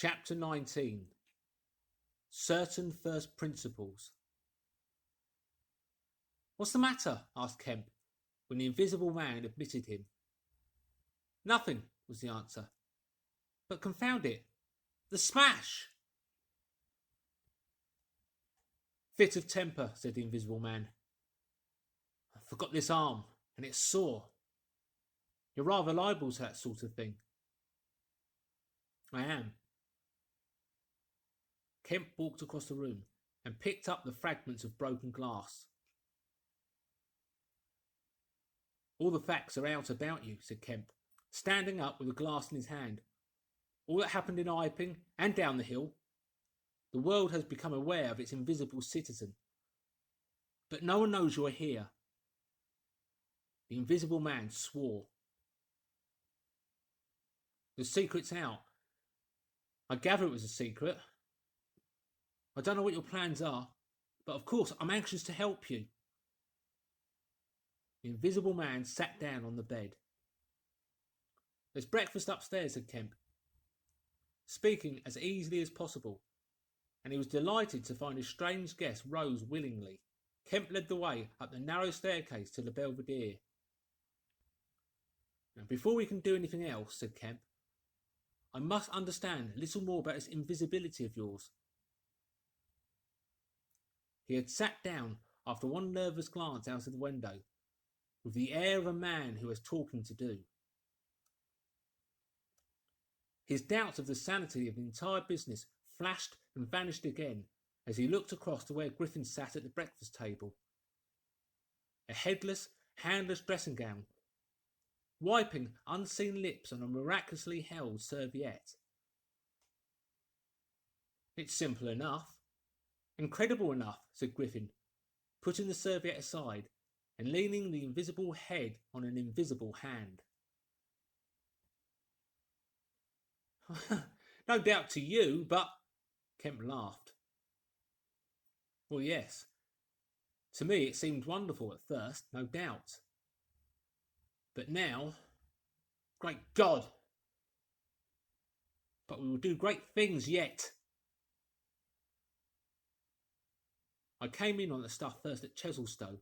Chapter 19. Certain First Principles. "What's the matter?" asked Kemp, when the invisible man admitted him. "Nothing," was the answer. "But confound it, the smash!" "Fit of temper," said the invisible man. "I forgot this arm, and it's sore. You're rather liable to that sort of thing." "I am." Kemp walked across the room and picked up the fragments of broken glass. "All the facts are out about you," said Kemp, standing up with a glass in his hand. "All that happened in Iping and down the hill. The world has become aware of its invisible citizen. But no one knows you're here." The invisible man swore. "The secret's out. I gather it was a secret. I don't know what your plans are, but of course I'm anxious to help you." The invisible man sat down on the bed. "There's breakfast upstairs," said Kemp, speaking as easily as possible, and he was delighted to find his strange guest rose willingly. Kemp led the way up the narrow staircase to the belvedere. "Now, before we can do anything else," said Kemp, "I must understand a little more about this invisibility of yours." He had sat down after one nervous glance out of the window, with the air of a man who has talking to do. His doubts of the sanity of the entire business flashed and vanished again as he looked across to where Griffin sat at the breakfast table. A headless, handless dressing gown, wiping unseen lips on a miraculously held serviette. "It's simple enough. Incredible enough," said Griffin, putting the serviette aside and leaning the invisible head on an invisible hand. "No doubt to you, but—" Kemp laughed. "Well, yes. To me it seemed wonderful at first, no doubt. But now, great God! But we will do great things yet. I came in on the stuff first at Chesilstowe."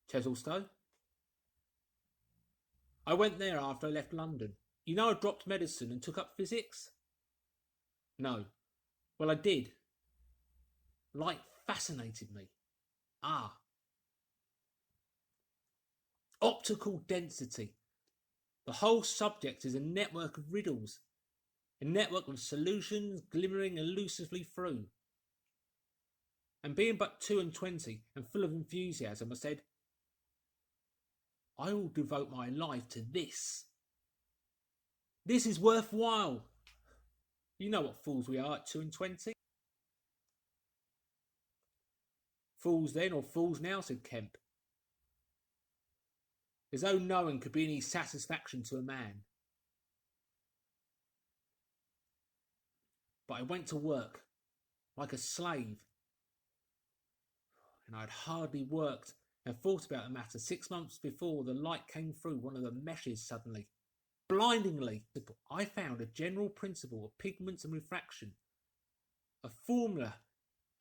"Chesilstowe?" "I went there after I left London. You know I dropped medicine and took up physics?" "No." "Well, I did. Light fascinated me. Optical density. The whole subject is a network of riddles, a network of solutions glimmering elusively through. And being but 22 and full of enthusiasm, I said, I will devote my life to this. This is worthwhile. You know what fools we are at 22. "Fools then or fools now," said Kemp, as though knowing could be any satisfaction to a man. But I went to work like a slave, and I had hardly worked and thought about the matter 6 months before the light came through one of the meshes suddenly, blindingly. I found a general principle of pigments and refraction, a formula,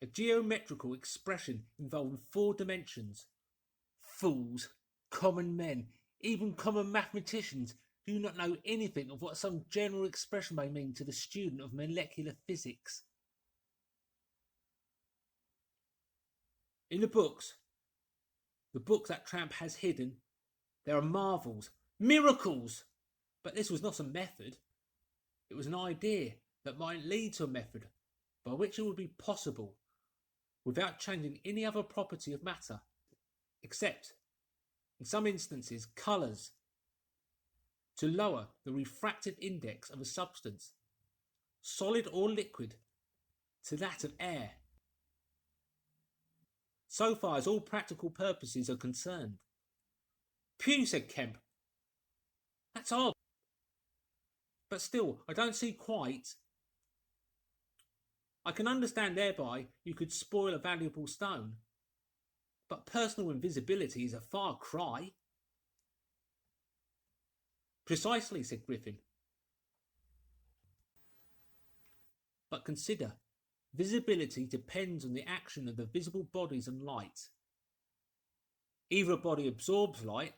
a geometrical expression involving 4 dimensions. Fools, common men, even common mathematicians do not know anything of what some general expression may mean to the student of molecular physics. In the books that tramp has hidden, there are marvels, miracles. But this was not a method. It was an idea that might lead to a method by which it would be possible, without changing any other property of matter, except, in some instances, colours, to lower the refractive index of a substance, solid or liquid, to that of air, so far as all practical purposes are concerned." "Phew," said Kemp. "That's odd. But still, I don't see quite. I can understand thereby you could spoil a valuable stone, but personal invisibility is a far cry." "Precisely," said Griffin. But consider, visibility depends on the action of the visible bodies and light. Either a body absorbs light,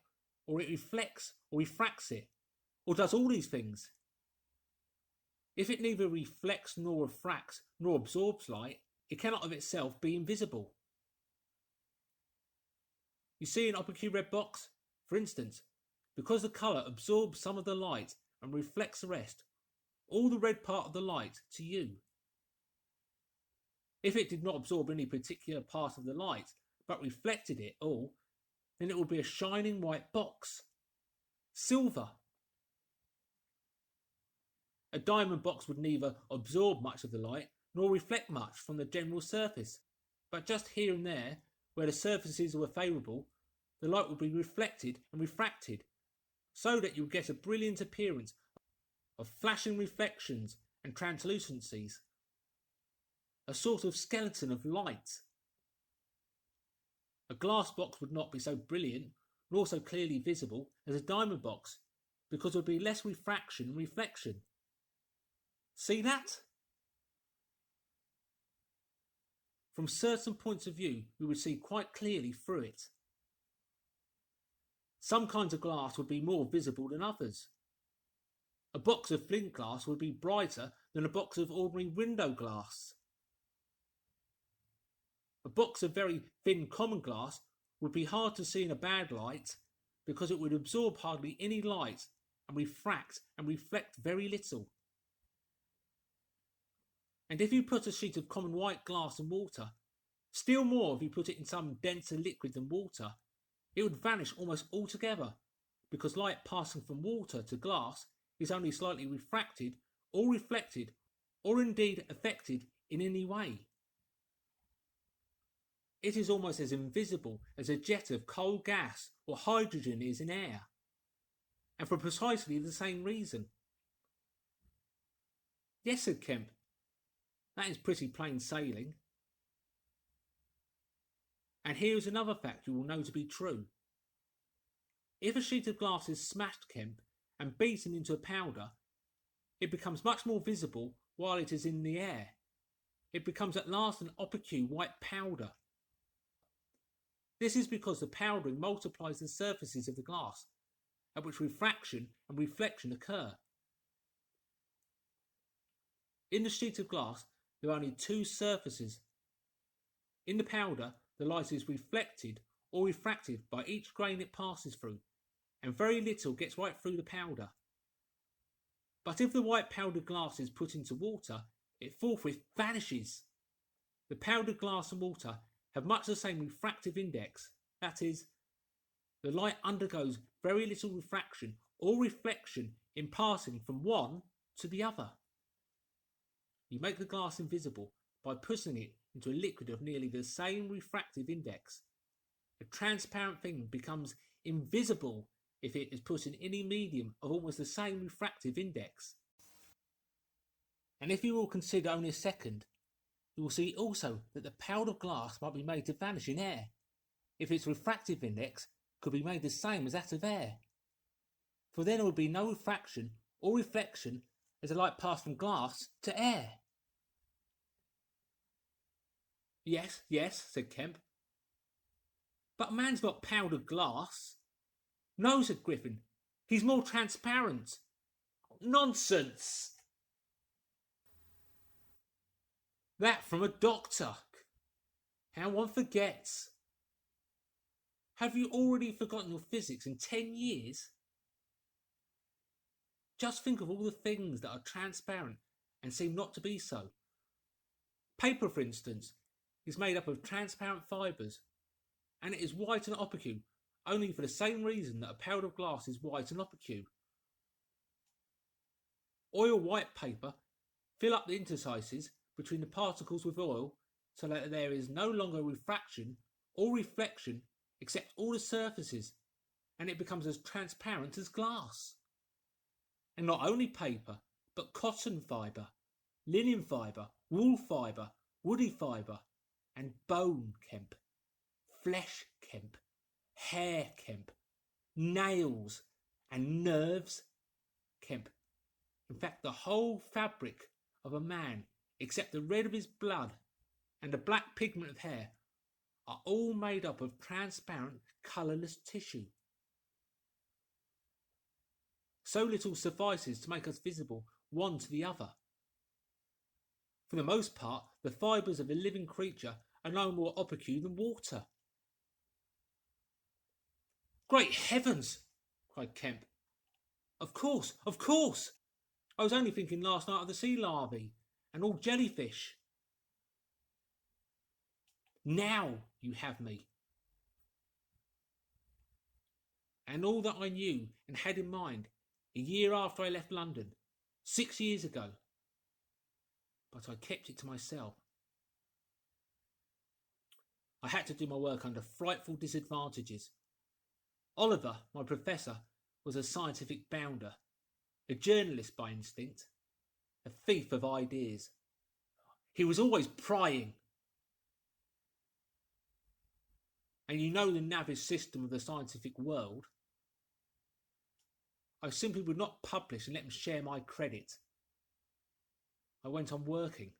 or it reflects or refracts it, or does all these things. If it neither reflects nor refracts nor absorbs light, it cannot of itself be invisible. You see an opaque red box? For instance, because the colour absorbs some of the light and reflects the rest, all the red part of the light to you. If it did not absorb any particular part of the light, but reflected it all, then it would be a shining white box. Silver. A diamond box would neither absorb much of the light nor reflect much from the general surface, but just here and there, where the surfaces were favourable, the light would be reflected and refracted, so that you would get a brilliant appearance of flashing reflections and translucencies, a sort of skeleton of light. A glass box would not be so brilliant nor so clearly visible as a diamond box, because there would be less refraction and reflection. See that? From certain points of view, we would see quite clearly through it. Some kinds of glass would be more visible than others. A box of flint glass would be brighter than a box of ordinary window glass. A box of very thin common glass would be hard to see in a bad light, because it would absorb hardly any light and refract and reflect very little. And if you put a sheet of common white glass in water, still more if you put it in some denser liquid than water, it would vanish almost altogether, because light passing from water to glass is only slightly refracted or reflected, or indeed affected in any way. It is almost as invisible as a jet of coal gas or hydrogen is in air, and for precisely the same reason. Yes, said Kemp, that is pretty plain sailing. And here is another fact you will know to be true. If a sheet of glass is smashed, Kemp, and beaten into a powder, it becomes much more visible while it is in the air. It becomes at last an opaque white powder. This is because the powdering multiplies the surfaces of the glass, at which refraction and reflection occur. In the sheet of glass, there are only two surfaces. In the powder, the light is reflected or refracted by each grain it passes through, and very little gets right through the powder. But if the white powdered glass is put into water, it forthwith vanishes. The powdered glass and water have much the same refractive index, that is, the light undergoes very little refraction or reflection in passing from one to the other. You make the glass invisible by putting it into a liquid of nearly the same refractive index. A transparent thing becomes invisible if it is put in any medium of almost the same refractive index. And if you will consider only a second, you will see also that the powdered glass might be made to vanish in air, if its refractive index could be made the same as that of air. For then there would be no refraction or reflection as the light passed from glass to air. Yes, yes, said Kemp. But man's not powdered glass. No, said Griffin. He's more transparent. Nonsense! That from a doctor. How one forgets. Have you already forgotten your physics in 10 years? Just think of all the things that are transparent and seem not to be so. Paper, for instance, is made up of transparent fibres, and it is white and opaque only for the same reason that a powdered glass is white and opaque. Oil white paper fill up the interstices between the particles with oil so that there is no longer refraction or reflection except all the surfaces, and it becomes as transparent as glass. And not only paper, but cotton fibre, linen fibre, wool fibre, woody fibre, and bone, Kemp, flesh, Kemp, hair, Kemp, nails, and nerves, Kemp. In fact, the whole fabric of a man except the red of his blood and the black pigment of hair, are all made up of transparent, colourless tissue. So little suffices to make us visible one to the other. For the most part, the fibres of a living creature are no more opaque than water. Great heavens! Cried Kemp. Of course, of course! I was only thinking last night of the sea larvae and all jellyfish. Now you have me. And all that I knew and had in mind a year after I left London, 6 years ago. But I kept it to myself. I had to do my work under frightful disadvantages. Oliver, my professor, was a scientific bounder, a journalist by instinct, a thief of ideas. He was always prying. And you know the Navis system of the scientific world. I simply would not publish and let him share my credit. I went on working.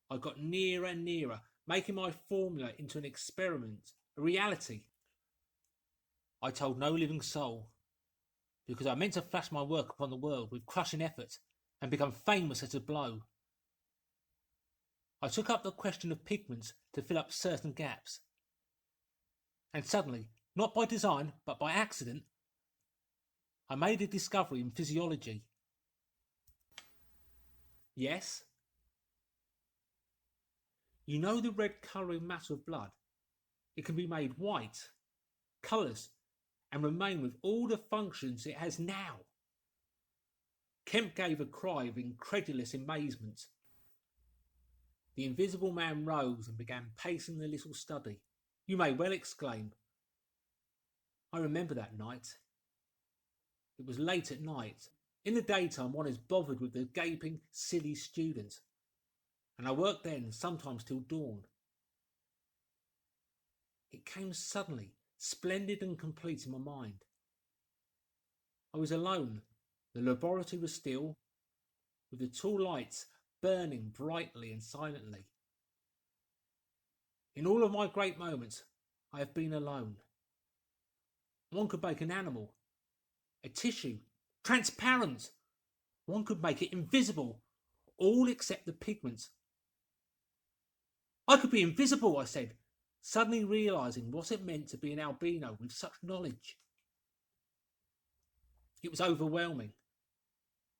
I got nearer and nearer, making my formula into an experiment, a reality. I told no living soul, because I meant to flash my work upon the world with crushing effort and become famous at a blow. I took up the question of pigments to fill up certain gaps. And suddenly, not by design, but by accident, I made a discovery in physiology. Yes? You know the red colouring matter of blood? It can be made white, colourless, and remain with all the functions it has now. Kemp gave a cry of incredulous amazement. The invisible man rose and began pacing the little study. You may well exclaim. I remember that night. It was late at night. In the daytime one is bothered with the gaping, silly students, and I worked then sometimes till dawn. It came suddenly, splendid and complete in my mind. I was alone. The laboratory was still, with the tall lights burning brightly and silently. In all of my great moments, I have been alone. One could make an animal, a tissue, transparent. One could make it invisible, all except the pigments. I could be invisible, I said, suddenly realising what it meant to be an albino with such knowledge. It was overwhelming.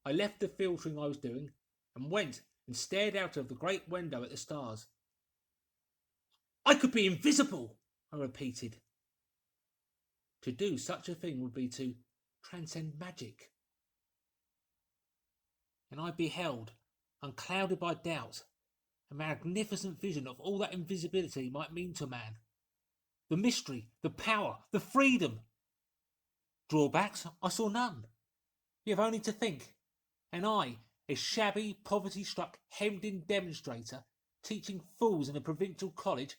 I left the filtering I was doing and went and stared out of the great window at the stars. I could be invisible, I repeated. To do such a thing would be to transcend magic. And I beheld, unclouded by doubt, a magnificent vision of all that invisibility might mean to man. The mystery, the power, the freedom. Drawbacks, I saw none. You have only to think. And I, a shabby, poverty-struck, hemmed-in demonstrator, teaching fools in a provincial college,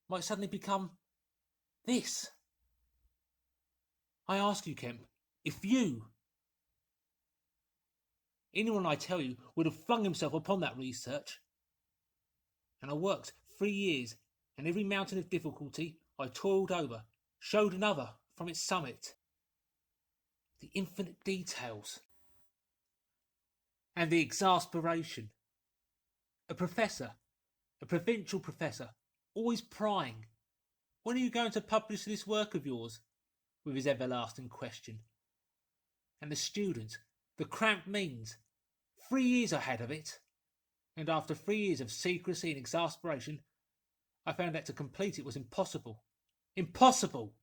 might suddenly become this. I ask you, Kemp, if you, anyone I tell you, would have flung himself upon that research. And I worked 3 years, and every mountain of difficulty I toiled over showed another from its summit. The infinite details. And the exasperation. A professor, a provincial professor, always prying. When are you going to publish this work of yours? With his everlasting question. And the student, the cramped means. 3 years I had of it. And after 3 years of secrecy and exasperation, I found that to complete it was impossible. Impossible!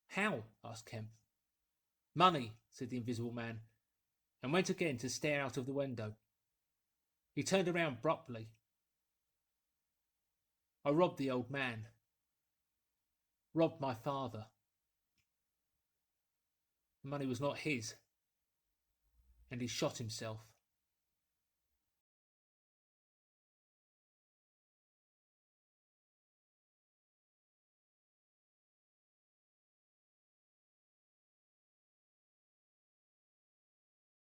How? Asked Kemp. Money, said the invisible man, and went again to stare out of the window. He turned around abruptly. I robbed the old man. Robbed my father. The money was not his, and he shot himself.